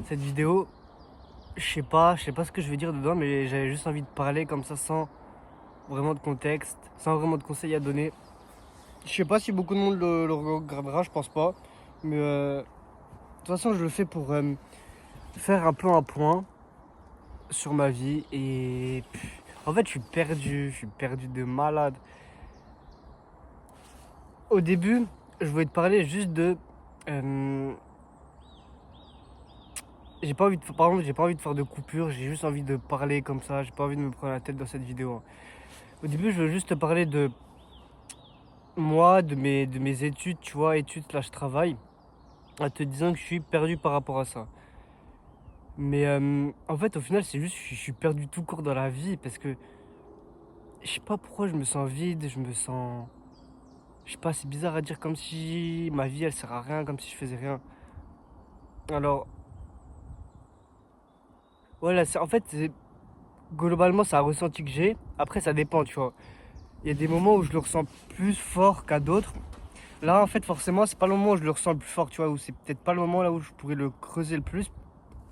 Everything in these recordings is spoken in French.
Cette vidéo, je sais pas ce que je vais dire dedans, mais j'avais juste envie de parler comme ça sans vraiment de contexte, sans vraiment de conseils à donner. Je sais pas si beaucoup de monde le regardera, je pense pas. Mais de toute façon, je le fais pour faire un peu un point sur ma vie. Et en fait, je suis perdu de malade. Au début, je voulais te parler juste de. euh, j'ai pas envie de, par exemple, j'ai pas envie de faire de coupure, j'ai juste envie de parler comme ça, j'ai pas envie de me prendre la tête dans cette vidéo. Au début, je veux juste te parler de moi, de mes études, tu vois, études slash travail, en te disant que je suis perdu par rapport à ça. Mais en fait, au final, c'est juste que je suis perdu tout court dans la vie parce que je sais pas pourquoi je me sens vide, je me sens. Je sais pas, c'est bizarre à dire comme si ma vie elle sert à rien, comme si je faisais rien. Alors, voilà, en fait, globalement, c'est un ressenti que j'ai. Après, ça dépend, tu vois. Il y a des moments où je le ressens plus fort qu'à d'autres. Là, en fait, forcément, c'est pas le moment où je le ressens le plus fort, tu vois, ou c'est peut-être pas le moment là où je pourrais le creuser le plus.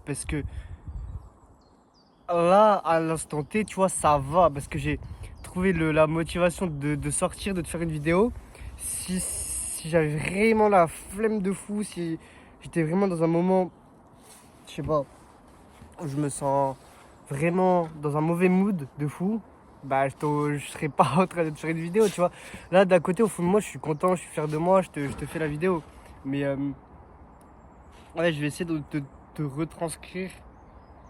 Parce que là, à l'instant T, tu vois, ça va. Parce que j'ai trouvé la motivation de sortir, de te faire une vidéo. Si j'avais vraiment la flemme de fou, si j'étais vraiment dans un moment, je sais pas, où je me sens vraiment dans un mauvais mood de fou, bah je serais pas en train de te faire une vidéo, tu vois. Là, d'un côté, au fond de moi, je suis content, je suis fier de moi, je te fais la vidéo. Mais ouais, je vais essayer de te retranscrire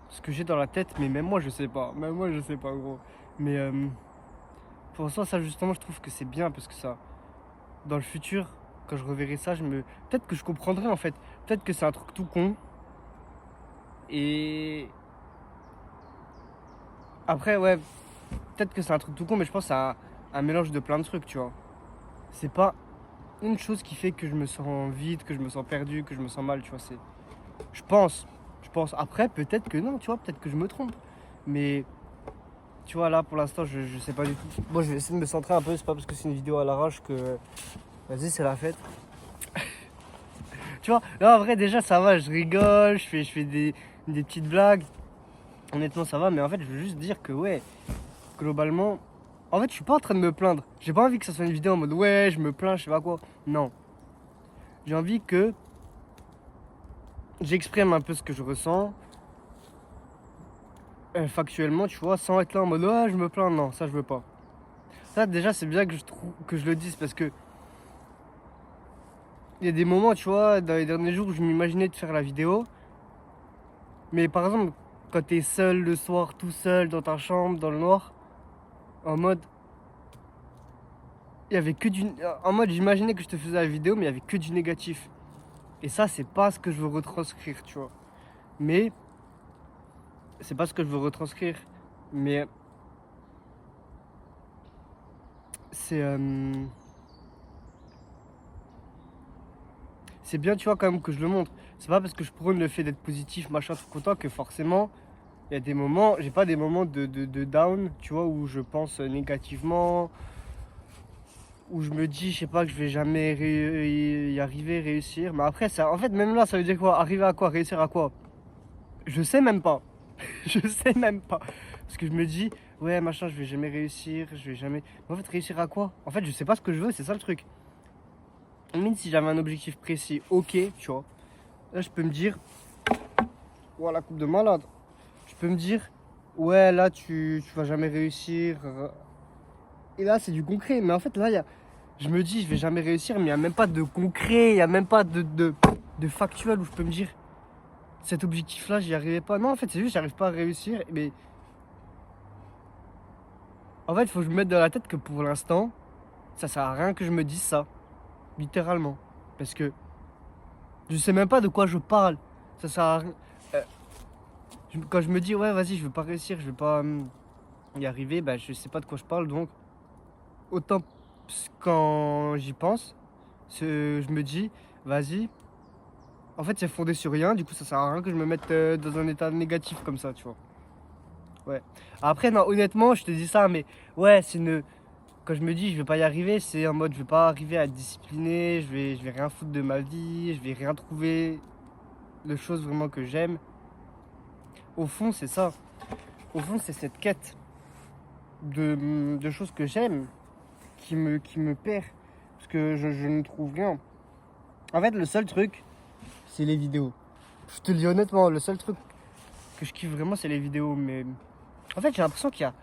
ce que j'ai dans la tête, mais même moi je sais pas. Même moi je sais pas gros. Mais pour ça justement je trouve que c'est bien parce que ça, dans le futur, quand je reverrai ça, peut-être que je comprendrai en fait. Peut-être que c'est un truc tout con. Et après ouais, peut-être que c'est un truc tout con, mais je pense à un mélange de plein de trucs, tu vois. C'est pas une chose qui fait que je me sens vide, que je me sens perdu, que je me sens mal, tu vois. Je pense. Je pense. Après, peut-être que non, tu vois, peut-être que je me trompe. Mais tu vois, là, pour l'instant, je sais pas du tout. Moi, je vais essayer de me centrer un peu. C'est pas parce que c'est une vidéo à l'arrache que. Vas-y, c'est la fête. Tu vois, là, en vrai, déjà, ça va. Je rigole, je fais des petites blagues. Honnêtement, ça va. Mais en fait, je veux juste dire que, ouais, globalement. En fait, je suis pas en train de me plaindre. J'ai pas envie que ça soit une vidéo en mode, ouais, je me plains, je sais pas quoi. Non. J'ai envie que j'exprime un peu ce que je ressens. Factuellement, tu vois, sans être là en mode, ouais, je me plains. Non, ça, je veux pas. Ça, déjà, c'est bien que que je le dise parce que. Il y a des moments, tu vois, dans les derniers jours, où je m'imaginais de faire la vidéo. Mais par exemple, quand t'es seul le soir, tout seul, dans ta chambre, dans le noir, en mode, il y avait que du. En mode, j'imaginais que je te faisais la vidéo, mais il y avait que du négatif. Et ça, c'est pas ce que je veux retranscrire, tu vois. Mais, c'est pas ce que je veux retranscrire. Mais, c'est. C'est bien, tu vois, quand même, que je le montre. C'est pas parce que je prône le fait d'être positif, machin, tout content, que forcément, il y a des moments, j'ai pas des moments de down, tu vois, où je pense négativement, où je me dis, je sais pas, que je vais jamais y arriver, réussir. Mais après, ça, en fait, même là, ça veut dire quoi? Arriver à quoi? Réussir à quoi? Je sais même pas. Je sais même pas. Parce que je me dis, ouais, machin, je vais jamais réussir, je vais jamais. Mais en fait, réussir à quoi? En fait, je sais pas ce que je veux, c'est ça le truc. Même si j'avais un objectif précis, ok, tu vois. Là, je peux me dire, ouah, la coupe de malade. Je peux me dire, ouais, là, tu vas jamais réussir. Et là, c'est du concret. Mais en fait, là, je me dis, je vais jamais réussir, mais il n'y a même pas de concret, il n'y a même pas de factuel où je peux me dire, cet objectif-là, j'y arrivais pas. Non, en fait, c'est juste, j'arrive pas à réussir. Mais en fait, il faut que je me mette dans la tête que pour l'instant, ça sert à rien que je me dise ça. Littéralement. Parce que je sais même pas de quoi je parle. Ça sert à rien. Euh, quand je me dis, ouais, vas-y, je veux pas réussir, je vais pas y arriver, bah, je sais pas de quoi je parle. Donc, autant quand j'y pense, je me dis, vas-y. En fait, c'est fondé sur rien, du coup, ça sert à rien que je me mette dans un état négatif comme ça, tu vois. Ouais. Après, non, honnêtement, je te dis ça, mais ouais, c'est une. Quand je me dis je vais pas y arriver, c'est en mode je vais pas arriver à être discipliné, je vais rien foutre de ma vie, je vais rien trouver de choses vraiment que j'aime. Au fond, c'est ça. Au fond, c'est cette quête de choses que j'aime qui me perd. Parce que je ne trouve rien. En fait, le seul truc, c'est les vidéos. Je te le dis honnêtement, le seul truc que je kiffe vraiment, c'est les vidéos. Mais en fait, j'ai l'impression qu'il y a.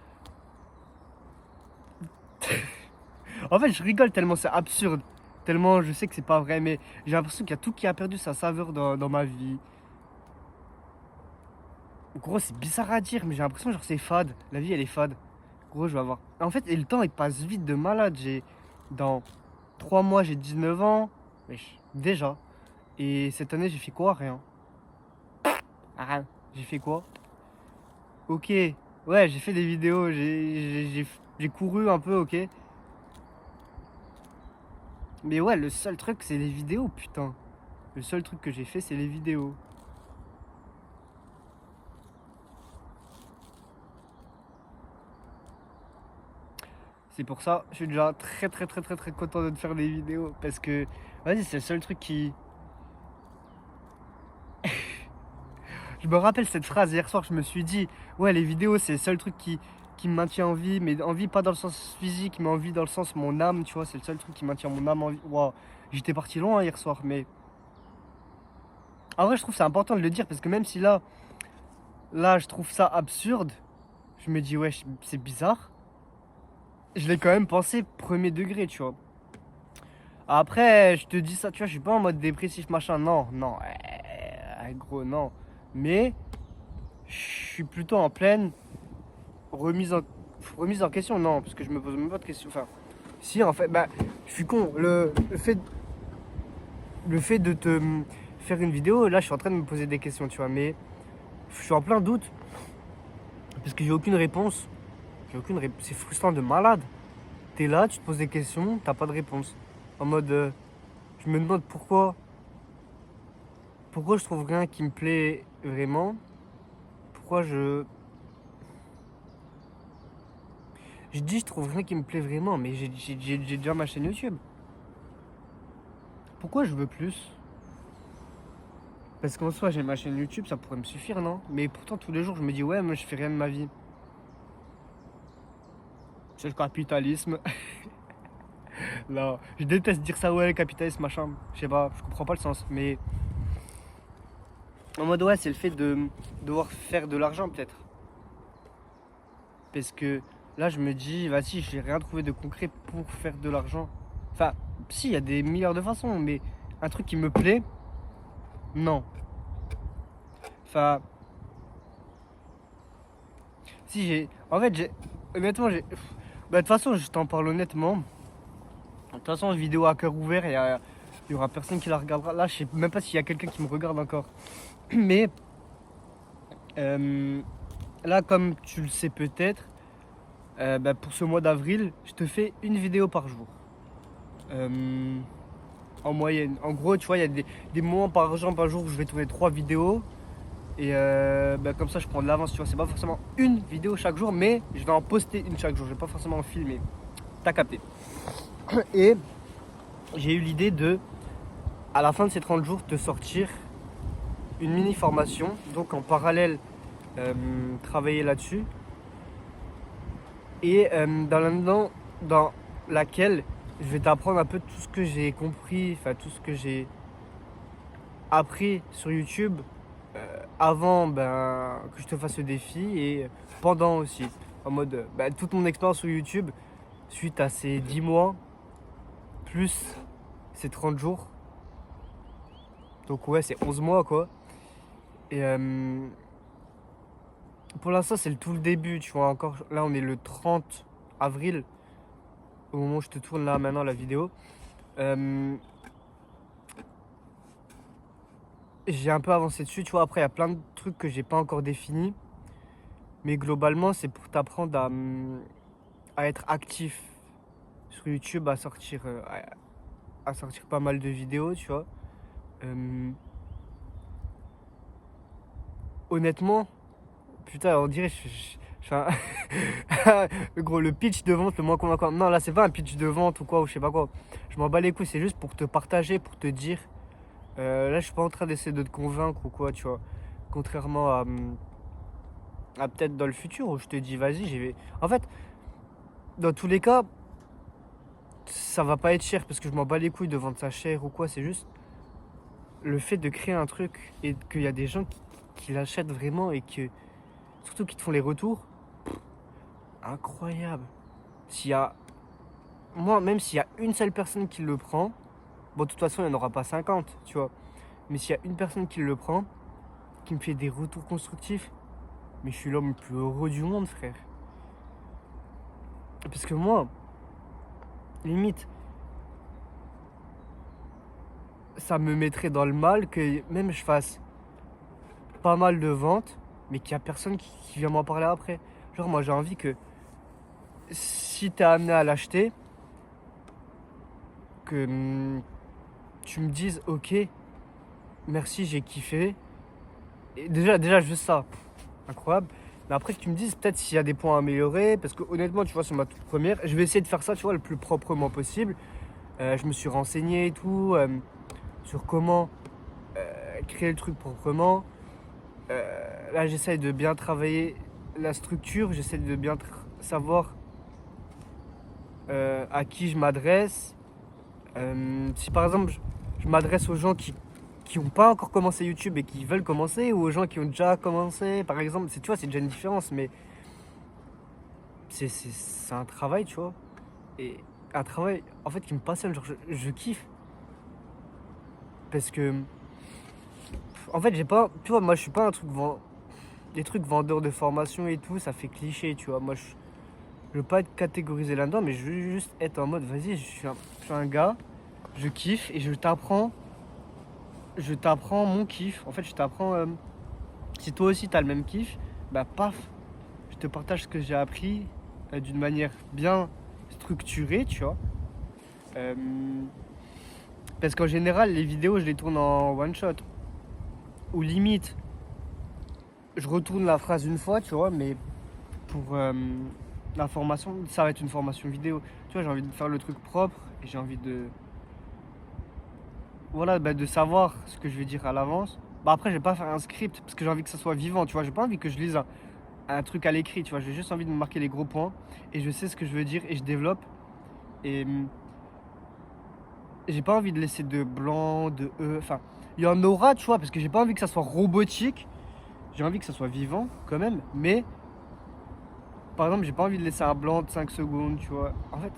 En fait, je rigole tellement c'est absurde. Tellement je sais que c'est pas vrai. Mais j'ai l'impression qu'il y a tout qui a perdu sa saveur dans ma vie. Gros, c'est bizarre à dire, mais j'ai l'impression genre c'est fade. La vie, elle est fade. Gros, je vais avoir. En fait, et le temps, il passe vite de malade. Dans 3 mois, j'ai 19 ans. Wesh, déjà. Et cette année, j'ai fait quoi? Rien. Rien. J'ai fait quoi? Ok. Ouais, j'ai fait des vidéos. J'ai couru un peu, ok. Mais ouais, le seul truc, c'est les vidéos, putain. Le seul truc que j'ai fait, c'est les vidéos. C'est pour ça, je suis déjà très content de te faire des vidéos. Parce que, vas-y, c'est le seul truc qui. Je me rappelle cette phrase hier soir, je me suis dit, ouais, les vidéos, c'est le seul truc qui me maintient en vie. Mais en vie, pas dans le sens physique, mais en vie dans le sens mon âme, tu vois. C'est le seul truc qui maintient mon âme en vie. Waouh, j'étais parti loin hier soir, mais. En vrai, je trouve que c'est important de le dire. Parce que même si là, je trouve ça absurde, je me dis, ouais, c'est bizarre. Je l'ai quand même pensé premier degré, tu vois. Après, je te dis ça, tu vois, je suis pas en mode dépressif, machin. Non, non, gros, non. Mais je suis plutôt en pleine remise en, remise en question. Non, parce que je me pose même pas de questions. Enfin, si, en fait, bah, je suis con. Le fait de te faire une vidéo, là, je suis en train de me poser des questions, tu vois. Mais je suis en plein doute. Parce que j'ai aucune réponse. C'est frustrant de malade. T'es là, tu te poses des questions, t'as pas de réponse. En mode, je me demande pourquoi je trouve rien qui me plaît vraiment. Pourquoi je dis je trouve rien qui me plaît vraiment, mais j'ai déjà ma chaîne YouTube. Pourquoi je veux plus? Parce qu'en soi, j'ai ma chaîne YouTube, ça pourrait me suffire, non? Mais pourtant, tous les jours, je me dis, ouais, moi, je fais rien de ma vie. C'est le capitalisme. Là, je déteste dire ça, ouais, le capitalisme, machin. Je sais pas, je comprends pas le sens. Mais en mode, ouais, c'est le fait de devoir faire de l'argent, peut-être. Parce que là, je me dis, vas-y, j'ai rien trouvé de concret pour faire de l'argent. Enfin, si, il y a des milliards de façons, mais un truc qui me plaît, non. Enfin, si j'ai. En fait, j'ai. Honnêtement, j'ai. Bah, de toute façon, je t'en parle honnêtement. De toute façon, vidéo à cœur ouvert, il y aura personne qui la regardera. Là, je sais même pas s'il y a quelqu'un qui me regarde encore. Mais euh, là, comme tu le sais peut-être, bah, pour ce mois d'avril, je te fais une vidéo par jour. Euh, En moyenne. En gros, tu vois, il y a des moments par jour où je vais tourner 3 vidéos. Et bah, comme ça, je prends de l'avance, tu vois. C'est pas forcément une vidéo chaque jour, mais je vais en poster une chaque jour. Je vais pas forcément en filmer. T'as capté. Et j'ai eu l'idée de, à la fin de ces 30 jours, te sortir une mini formation. Donc en parallèle, travailler là-dessus. Et dans laquelle je vais t'apprendre un peu tout ce que j'ai compris, enfin tout ce que j'ai appris sur YouTube avant que je te fasse le défi et pendant aussi. En mode, toute mon expérience sur YouTube suite à ces 10 mois plus ces 30 jours. Donc ouais, c'est 11 mois quoi. Et pour l'instant, c'est tout le début, tu vois. Encore, là, on est le 30 avril, au moment où je te tourne là maintenant la vidéo. J'ai un peu avancé dessus, tu vois. Après, il y a plein de trucs que j'ai pas encore définis. Mais globalement, c'est pour t'apprendre à être actif sur YouTube, à sortir pas mal de vidéos, tu vois. Euh, Honnêtement, putain, on dirait je fais gros, le pitch de vente, le moins convaincant. Non, là, c'est pas un pitch de vente ou quoi, ou je sais pas quoi. Je m'en bats les couilles, c'est juste pour te partager, pour te dire. Là, je suis pas en train d'essayer de te convaincre ou quoi, tu vois. Contrairement peut-être dans le futur où je te dis, vas-y, j'y vais. En fait, dans tous les cas, ça va pas être cher parce que je m'en bats les couilles de vendre ça cher ou quoi. C'est juste le fait de créer un truc et qu'il y a des gens qui l'achètent vraiment et que, surtout qui te font les retours, incroyable. S'il y a, moi, même s'il y a une seule personne qui le prend, bon, de toute façon, il n'y en aura pas 50, tu vois. Mais s'il y a une personne qui le prend, qui me fait des retours constructifs, mais je suis l'homme le plus heureux du monde, frère. Parce que moi, limite, ça me mettrait dans le mal que même je fasse pas mal de ventes, mais qu'il y a personne qui vient m'en parler après. Genre, moi, j'ai envie que si t'es amené à l'acheter, que tu me dises, ok, merci, j'ai kiffé. Et déjà juste ça, incroyable. Mais après que tu me dises peut-être s'il y a des points à améliorer, parce que honnêtement, tu vois, sur ma toute première, je vais essayer de faire ça, tu vois, le plus proprement possible. Je me suis renseigné et tout sur comment créer le truc proprement. Là, j'essaye de bien travailler la structure, j'essaie de bien savoir à qui je m'adresse. Si par exemple, je m'adresse aux gens qui n'ont pas encore commencé YouTube et qui veulent commencer, ou aux gens qui ont déjà commencé, par exemple, tu vois, c'est déjà une différence, mais c'est un travail, tu vois. Et un travail, en fait, qui me passionne, genre, je kiffe. Parce que, en fait, j'ai pas, tu vois, moi, je suis pas un truc, des trucs vendeurs de formation et tout, ça fait cliché, tu vois. Moi, je veux pas être catégorisé là-dedans, mais je veux juste être en mode, vas-y, je suis un gars, je kiffe et je t'apprends mon kiff. En fait, je t'apprends, si toi aussi t'as le même kiff, bah paf, je te partage ce que j'ai appris d'une manière bien structurée, tu vois. Euh, Parce qu'en général, les vidéos, je les tourne en one shot. Ou limite, je retourne la phrase une fois, tu vois, mais pour la formation, ça va être une formation vidéo. Tu vois, j'ai envie de faire le truc propre et j'ai envie de, voilà, bah, de savoir ce que je vais dire à l'avance. Bah après, je vais pas faire un script parce que j'ai envie que ça soit vivant, tu vois. J'ai pas envie que je lise un truc à l'écrit, tu vois. J'ai juste envie de me marquer les gros points et je sais ce que je veux dire et je développe. Et j'ai pas envie de laisser de blanc, de E. Enfin, il y en aura, tu vois, parce que j'ai pas envie que ça soit robotique. J'ai envie que ça soit vivant quand même. Mais par exemple, j'ai pas envie de laisser un blanc de 5 secondes, tu vois. En fait,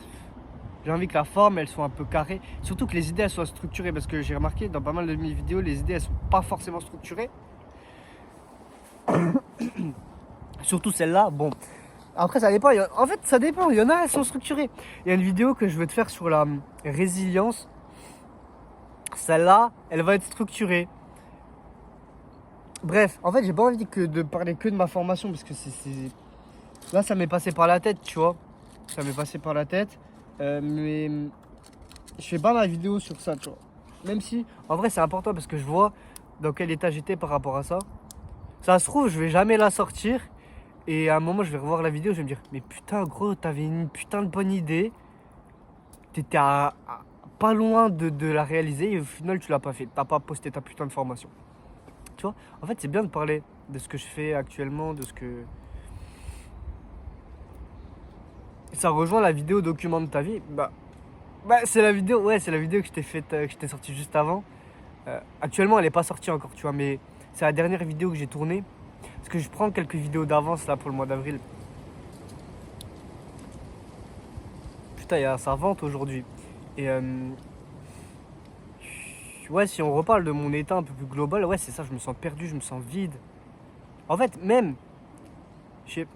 j'ai envie que la forme, elle soit un peu carrée. Surtout que les idées, elles soient structurées. Parce que j'ai remarqué dans pas mal de mes vidéos, les idées, elles sont pas forcément structurées. Surtout celle-là, bon. Après, ça dépend. En fait, ça dépend. Il y en a, elles sont structurées. Il y a une vidéo que je veux te faire sur la résilience. Celle-là, elle va être structurée. Bref, en fait, j'ai pas envie de parler que de ma formation parce que là, ça m'est passé par la tête, tu vois. Ça m'est passé par la tête. Mais je fais pas ma vidéo sur ça, tu vois. Même si, en vrai, c'est important parce que je vois dans quel état j'étais par rapport à ça. Ça se trouve, je vais jamais la sortir. Et à un moment, je vais revoir la vidéo, je vais me dire, mais putain, gros, t'avais une putain de bonne idée. T'étais pas loin de la réaliser et au final, tu l'as pas fait. T'as pas posté ta putain de formation. Tu vois, en fait, c'est bien de parler de ce que je fais actuellement, de ce que... Ça rejoint la vidéo document de ta vie. Bah c'est la vidéo, ouais, c'est la vidéo que je t'ai faite, que je t'ai sortie juste avant. Actuellement, elle est pas sortie encore, tu vois, mais c'est la dernière vidéo que j'ai tournée. Parce que je prends quelques vidéos d'avance là pour le mois d'avril. Putain, il y a sa vente aujourd'hui. Et ouais, si on reparle de mon état un peu plus global, ouais, c'est ça, je me sens perdu, je me sens vide. En fait, même, je sais,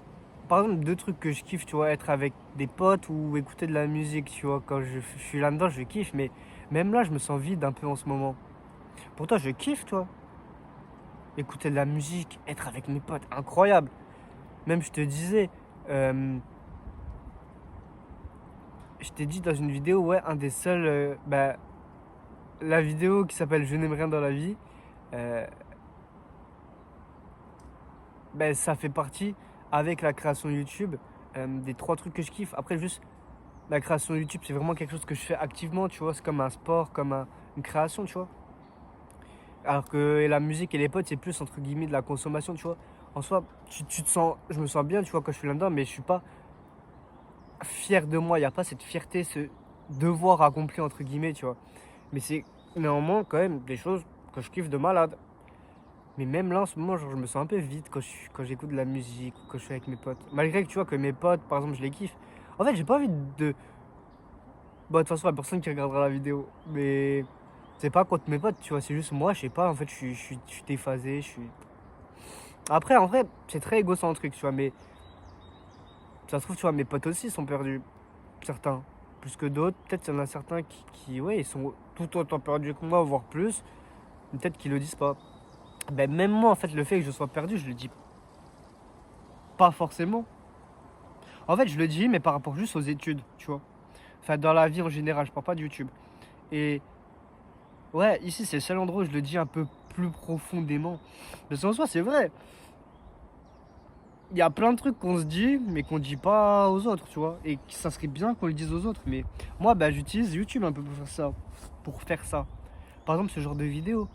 par exemple, deux trucs que je kiffe, tu vois, être avec des potes ou écouter de la musique, tu vois, quand je suis là-dedans, je kiffe, mais même là, je me sens vide un peu en ce moment. Pourtant, je kiffe, toi. Écouter de la musique, être avec mes potes, incroyable. Même, je te disais, je t'ai dit dans une vidéo, ouais, un des seuls, la vidéo qui s'appelle Je n'aime rien dans la vie, euh, ça fait partie, avec la création YouTube, des trois trucs que je kiffe. Après, juste, la création YouTube, c'est vraiment quelque chose que je fais activement, tu vois. C'est comme un sport, comme une création, tu vois. Alors que la musique et les potes, c'est plus entre guillemets de la consommation, tu vois. En soi, tu te sens, je me sens bien, tu vois, quand je suis là-dedans, mais je suis pas fier de moi. Il n'y a pas cette fierté, ce devoir accompli, entre guillemets, tu vois. Mais c'est néanmoins quand même des choses que je kiffe de malade. Mais même là, en ce moment, genre, je me sens un peu vide quand j'écoute de la musique ou quand je suis avec mes potes. Malgré que tu vois que mes potes, par exemple, je les kiffe. En fait, j'ai pas envie de. Bon, de toute façon, la personne qui regardera la vidéo. Mais c'est pas contre mes potes, tu vois. C'est juste moi, je sais pas. En fait, je suis déphasé. Je suis. Après, en vrai, c'est très égocentrique, tu vois. Mais ça se trouve, tu vois, mes potes aussi sont perdus. Certains. Plus que d'autres. Peut-être qu'il y en a certains ouais, ils sont tout autant perdus que moi, voire plus. Peut-être qu'ils le disent pas. Ben, même moi, en fait, le fait que je sois perdu, je le dis pas forcément. En fait, je le dis, mais par rapport juste aux études, tu vois. Enfin, dans la vie en général, je parle pas de YouTube. Et ouais, ici, c'est le seul endroit où je le dis un peu plus profondément. Parce qu'en soi, c'est vrai. Il y a plein de trucs qu'on se dit, mais qu'on dit pas aux autres, tu vois. Et ça serait bien qu'on le dise aux autres. Mais moi, bah, j'utilise YouTube un peu pour faire ça. Pour faire ça. Par exemple, ce genre de vidéo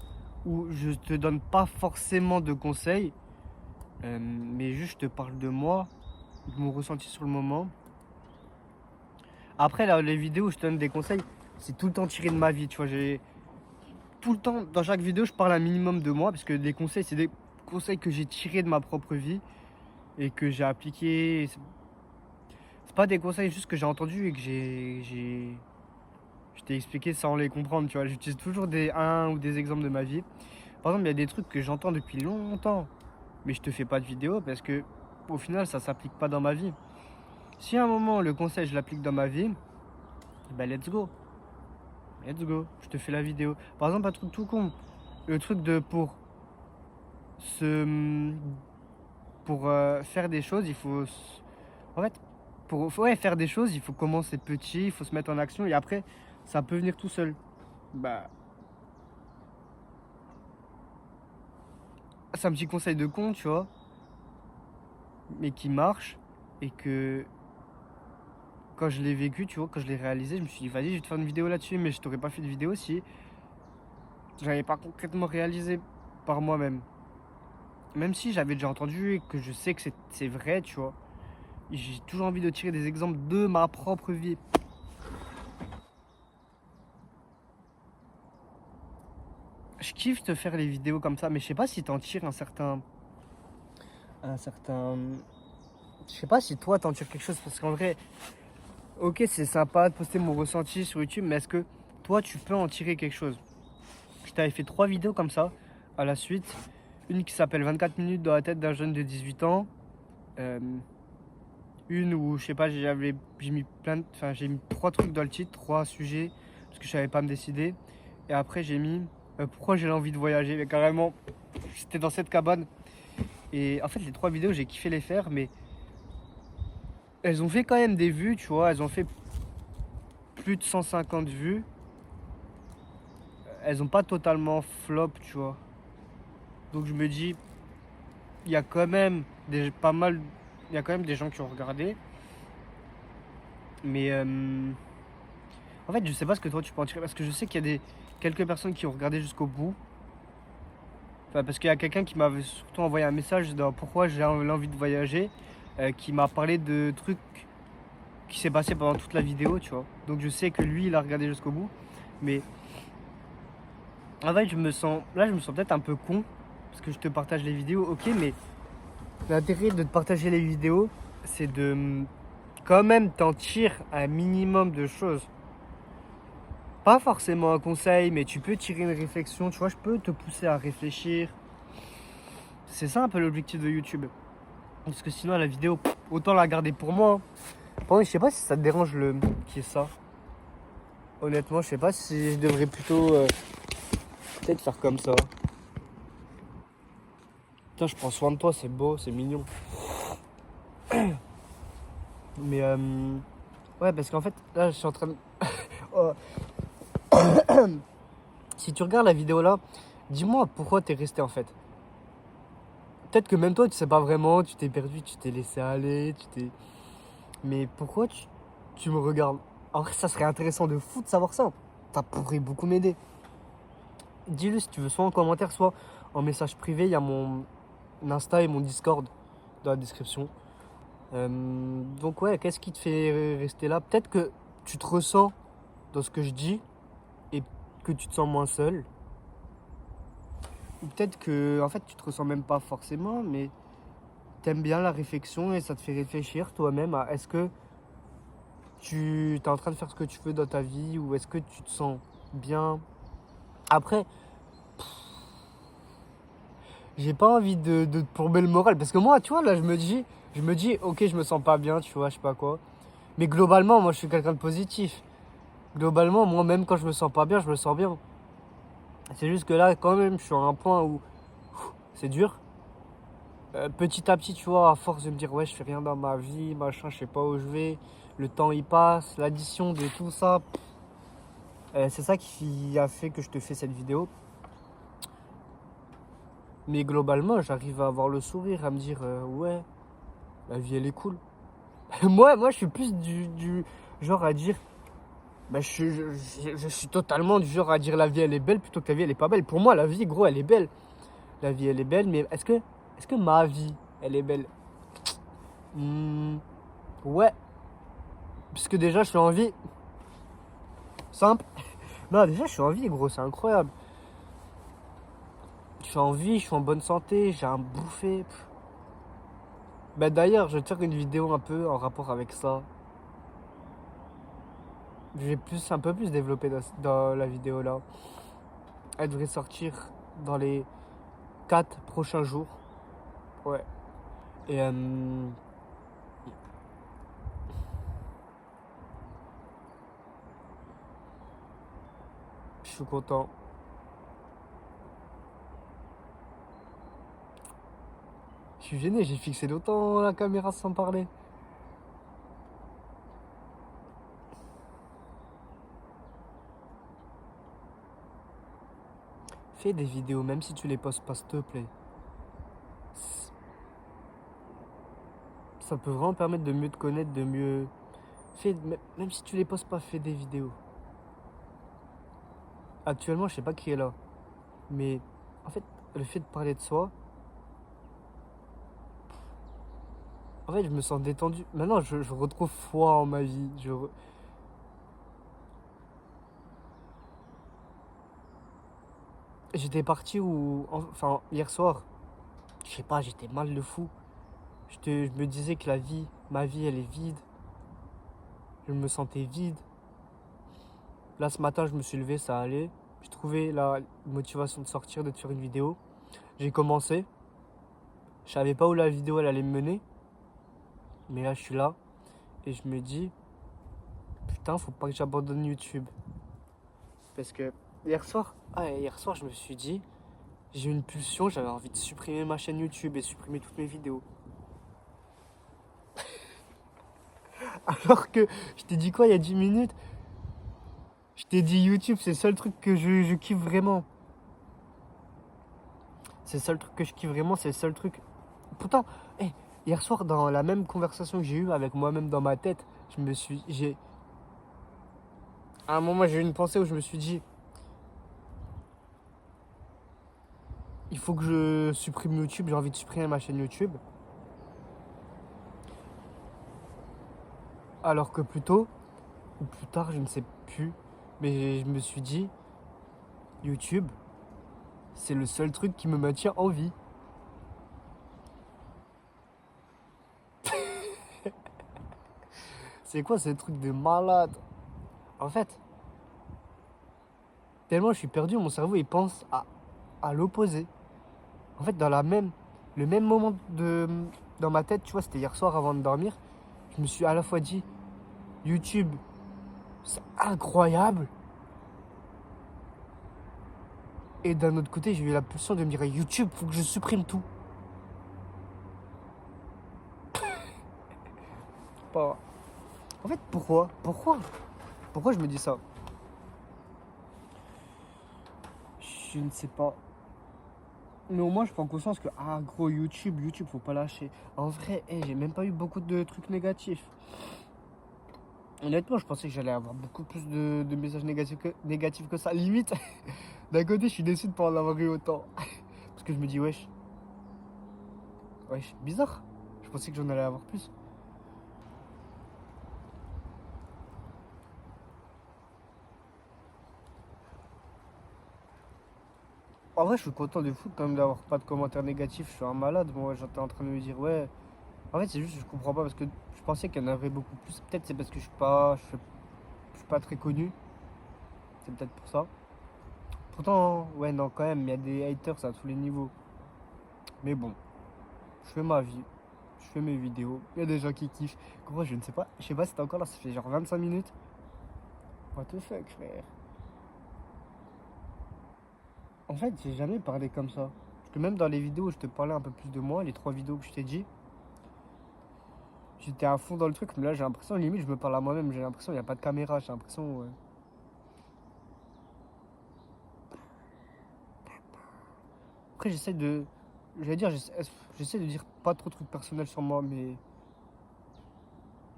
où je te donne pas forcément de conseils, mais juste je te parle de moi, de mon ressenti sur le moment. Après, là, les vidéos où je te donne des conseils, c'est tout le temps tiré de ma vie, tu vois. J'ai tout le temps, dans chaque vidéo, je parle un minimum de moi, parce que les conseils, c'est des conseils que j'ai tirés de ma propre vie et que j'ai appliqués. C'est pas des conseils juste que j'ai entendus et que je t'ai expliqué sans les comprendre, tu vois. J'utilise toujours un ou des exemples de ma vie. Par exemple, il y a des trucs que j'entends depuis longtemps, mais je te fais pas de vidéo parce que, au final, ça s'applique pas dans ma vie. Si à un moment, le conseil, je l'applique dans ma vie, ben let's go. Let's go, je te fais la vidéo. Par exemple, un truc tout con. Le truc de se pour faire des choses, il faut en fait ouais, faire des choses, il faut commencer petit, il faut se mettre en action et après ça peut venir tout seul. Bah, c'est un petit conseil de con, tu vois, mais qui marche et que quand je l'ai vécu, tu vois, quand je l'ai réalisé, je me suis dit vas-y, je vais te faire une vidéo là-dessus, mais je t'aurais pas fait de vidéo si j'avais pas concrètement réalisé par moi-même. Même si j'avais déjà entendu et que je sais que c'est vrai, tu vois. J'ai toujours envie de tirer des exemples de ma propre vie. Je kiffe te faire les vidéos comme ça, mais je sais pas si t'en tires un certain. Un certain. Je sais pas si toi t'en tires quelque chose, parce qu'en vrai, ok, c'est sympa de poster mon ressenti sur YouTube, mais est-ce que toi tu peux en tirer quelque chose? Je t'avais fait 3 vidéos comme ça, à la suite. Une qui s'appelle 24 minutes dans la tête d'un jeune de 18 ans. Euh, une où, je sais pas, j'ai mis enfin, j'ai mis 3 trucs dans le titre, 3 sujets, parce que je savais pas me décider. Et après, j'ai mis pourquoi j'ai l'envie de voyager. Mais carrément, j'étais dans cette cabane. Et en fait, les 3 vidéos, j'ai kiffé les faire, mais elles ont fait quand même des vues, tu vois. Elles ont fait plus de 150 vues. Elles ont pas totalement flop, tu vois. Donc je me dis, il y a quand même pas mal. Il y a quand même des gens qui ont regardé. Mais en fait, je sais pas ce que toi tu peux en tirer. Parce que je sais qu'il y a quelques personnes qui ont regardé jusqu'au bout. Enfin, parce qu'il y a quelqu'un qui m'avait surtout envoyé un message dans pourquoi j'ai l'envie de voyager. Qui m'a parlé de trucs qui s'est passé pendant toute la vidéo, tu vois. Donc je sais que lui, il a regardé jusqu'au bout. Mais en fait, là, je me sens peut-être un peu con parce que je te partage les vidéos, ok, mais l'intérêt de te partager les vidéos, c'est de quand même t'en tirer un minimum de choses. Pas forcément un conseil, mais tu peux tirer une réflexion, tu vois, je peux te pousser à réfléchir. C'est ça un peu l'objectif de YouTube. Parce que sinon, la vidéo, autant la garder pour moi. Bon, je sais pas si ça te dérange qui est ça. Honnêtement, je sais pas si je devrais plutôt peut-être faire comme ça. Putain, je prends soin de toi, c'est beau, c'est mignon. Mais ouais, parce qu'en fait, là, je suis en train de. Oh. Si tu regardes la vidéo là, dis-moi pourquoi t'es resté en fait. Peut-être que même toi, tu sais pas vraiment, tu t'es perdu, tu t'es laissé aller, tu t'es. Mais pourquoi tu me regardes? En vrai, ça serait intéressant de fou de savoir ça. Ça pourrait beaucoup m'aider. dis-le si tu veux, soit en commentaire, soit en message privé. Il y a mon Insta et mon Discord dans la description. Donc ouais, qu'est-ce qui te fait rester là? Peut-être que tu te ressens dans ce que je dis et que tu te sens moins seul. Ou peut-être que en fait tu te ressens même pas forcément, mais t'aimes bien la réflexion et ça te fait réfléchir toi-même à est-ce que tu es en train de faire ce que tu veux dans ta vie ou est-ce que tu te sens bien. Après, j'ai pas envie de te plomber le moral parce que moi, tu vois, là, je me dis, ok, je me sens pas bien, tu vois, je sais pas quoi. Mais globalement, moi, je suis quelqu'un de positif. Globalement, moi, même quand je me sens pas bien, je me sens bien. C'est juste que là, quand même, je suis à un point où c'est dur. Petit à petit, tu vois, à force de me dire, ouais, je fais rien dans ma vie, machin, je sais pas où je vais, le temps il passe, l'addition de tout ça, c'est ça qui a fait que je te fais cette vidéo. Mais globalement, j'arrive à avoir le sourire, à me dire, ouais, la vie elle est cool. Moi, je suis plus du genre à dire, bah, je suis totalement du genre à dire la vie elle est belle plutôt que la vie elle est pas belle. Pour moi, la vie, gros, elle est belle. La vie elle est belle, mais est-ce que ma vie elle est belle? Ouais, puisque déjà je suis en vie. Simple. Non, déjà je suis en vie, gros, c'est incroyable. Je suis en vie, je suis en bonne santé, j'ai un bouffé. Bah d'ailleurs, je vais te faire une vidéo un peu en rapport avec ça. Je vais un peu plus développer dans la vidéo là. Elle devrait sortir dans les 4 prochains jours. Ouais. Et je suis content. Je suis gêné, j'ai fixé longtemps la caméra sans parler. Fais des vidéos, même si tu les postes pas, s'il te plaît. Ça peut vraiment permettre de mieux te connaître, de mieux. Même si tu les postes pas, fais des vidéos. Actuellement, je sais pas qui est là. Mais en fait, le fait de parler de soi, en fait, je me sens détendu. Maintenant, je retrouve foi en ma vie. J'étais parti enfin, hier soir, je sais pas, j'étais mal de fou. Je me disais que ma vie, elle est vide. Je me sentais vide. Là, ce matin, je me suis levé, ça allait. J'ai trouvé la motivation de sortir, de te faire une vidéo. J'ai commencé. Je savais pas où la vidéo, elle allait me mener. Mais là, je suis là. Et je me dis, putain, faut pas que j'abandonne YouTube. Parce que hier soir, je me suis dit, j'ai eu une pulsion, j'avais envie de supprimer ma chaîne YouTube et supprimer toutes mes vidéos. Alors que je t'ai dit quoi il y a 10 minutes? Je t'ai dit YouTube, c'est le seul truc que je kiffe vraiment. C'est le seul truc que je kiffe vraiment, c'est le seul truc. Pourtant, hey, hier soir, dans la même conversation que j'ai eue avec moi-même dans ma tête, à un moment, j'ai eu une pensée où je me suis dit, il faut que je supprime YouTube, j'ai envie de supprimer ma chaîne YouTube. Alors que plus tôt, ou plus tard, je ne sais plus, mais je me suis dit, YouTube, c'est le seul truc qui me maintient en vie. C'est quoi ces trucs de malade? En fait, tellement je suis perdu, mon cerveau il pense à l'opposé. En fait, le même moment dans ma tête, tu vois, c'était hier soir avant de dormir, je me suis à la fois dit, YouTube, c'est incroyable. Et d'un autre côté, j'ai eu la pulsion de me dire, YouTube, faut que je supprime tout. Pas. En fait, pourquoi je me dis ça? Je ne sais pas. Mais au moins, je prends conscience que, gros, YouTube, faut pas lâcher. En vrai, j'ai même pas eu beaucoup de trucs négatifs. Honnêtement, je pensais que j'allais avoir beaucoup plus de messages négatifs que ça. Limite, d'un côté, je suis déçu de pas en avoir eu autant. Parce que je me dis, wesh, bizarre. Je pensais que j'en allais avoir plus. En vrai, je suis content de fou quand même d'avoir pas de commentaires négatifs. Je suis un malade. Moi, j'étais en train de me dire, ouais. En fait, c'est juste que je comprends pas parce que je pensais qu'il y en avait beaucoup plus. Peut-être c'est parce que je suis pas très connu. C'est peut-être pour ça. Pourtant, ouais, non, quand même, il y a des haters à tous les niveaux. Mais bon, je fais ma vie. Je fais mes vidéos. Il y a des gens qui kiffent. Gros, je ne sais pas. Je sais pas si t'es encore là. Ça fait genre 25 minutes. What the fuck, frère. En fait, j'ai jamais parlé comme ça. Parce que même dans les vidéos où je te parlais un peu plus de moi, les 3 vidéos que je t'ai dit, j'étais à fond dans le truc. Mais là, j'ai l'impression, limite, je me parle à moi-même. J'ai l'impression, il n'y a pas de caméra. J'ai l'impression. Après, j'essaie de. J'allais dire, j'essaie de dire pas trop de trucs personnels sur moi, mais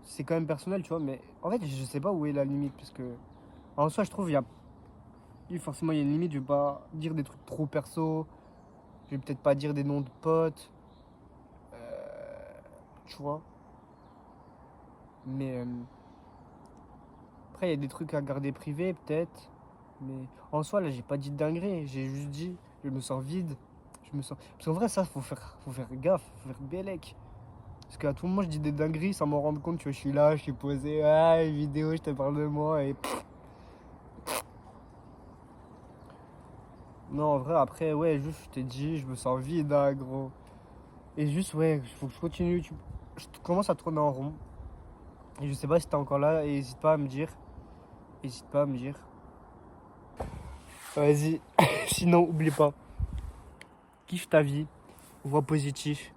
c'est quand même personnel, tu vois. Mais en fait, je sais pas où est la limite. Parce que, en soi, je trouve, il y a. Oui, forcément, il y a une limite. Je vais pas dire des trucs trop perso. Je vais peut-être pas dire des noms de potes. Tu vois. Mais après, il y a des trucs à garder privés, peut-être. Mais en soi, là, j'ai pas dit de dinguerie. J'ai juste dit, je me sens vide. Je me sens. Parce qu'en vrai, ça, faut faire gaffe. Faut faire bélec. Parce qu'à tout moment, je dis des dingueries sans m'en rendre compte. Tu vois, je suis là, je suis posé. Ah, une vidéo, je te parle de moi. Et. Non, en vrai, après, ouais, juste, je t'ai dit, je me sens vide, hein, gros. Et juste, ouais, il faut que je continue. Je commence à tourner en rond. Et je sais pas si t'es encore là. Et n'hésite pas à me dire. N'hésite pas à me dire. Vas-y. Sinon, oublie pas. Kiffe ta vie. Vois positif.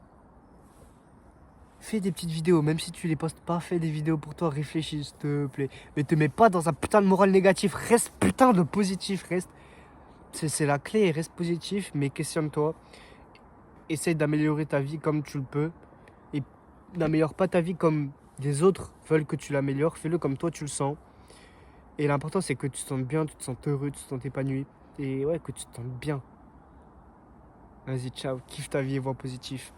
Fais des petites vidéos, même si tu les postes pas, fais des vidéos pour toi, réfléchis s'il te plaît. Mais te mets pas dans un putain de moral négatif, reste putain de positif, reste. C'est la clé, reste positif, mais questionne-toi. Essaye d'améliorer ta vie comme tu le peux. Et n'améliore pas ta vie comme des autres veulent que tu l'améliores, fais-le comme toi tu le sens. Et l'important c'est que tu te sentes bien, tu te sens heureux, tu te sens épanoui. Et ouais, que tu te sentes bien. Vas-y, ciao, kiffe ta vie et vois positif.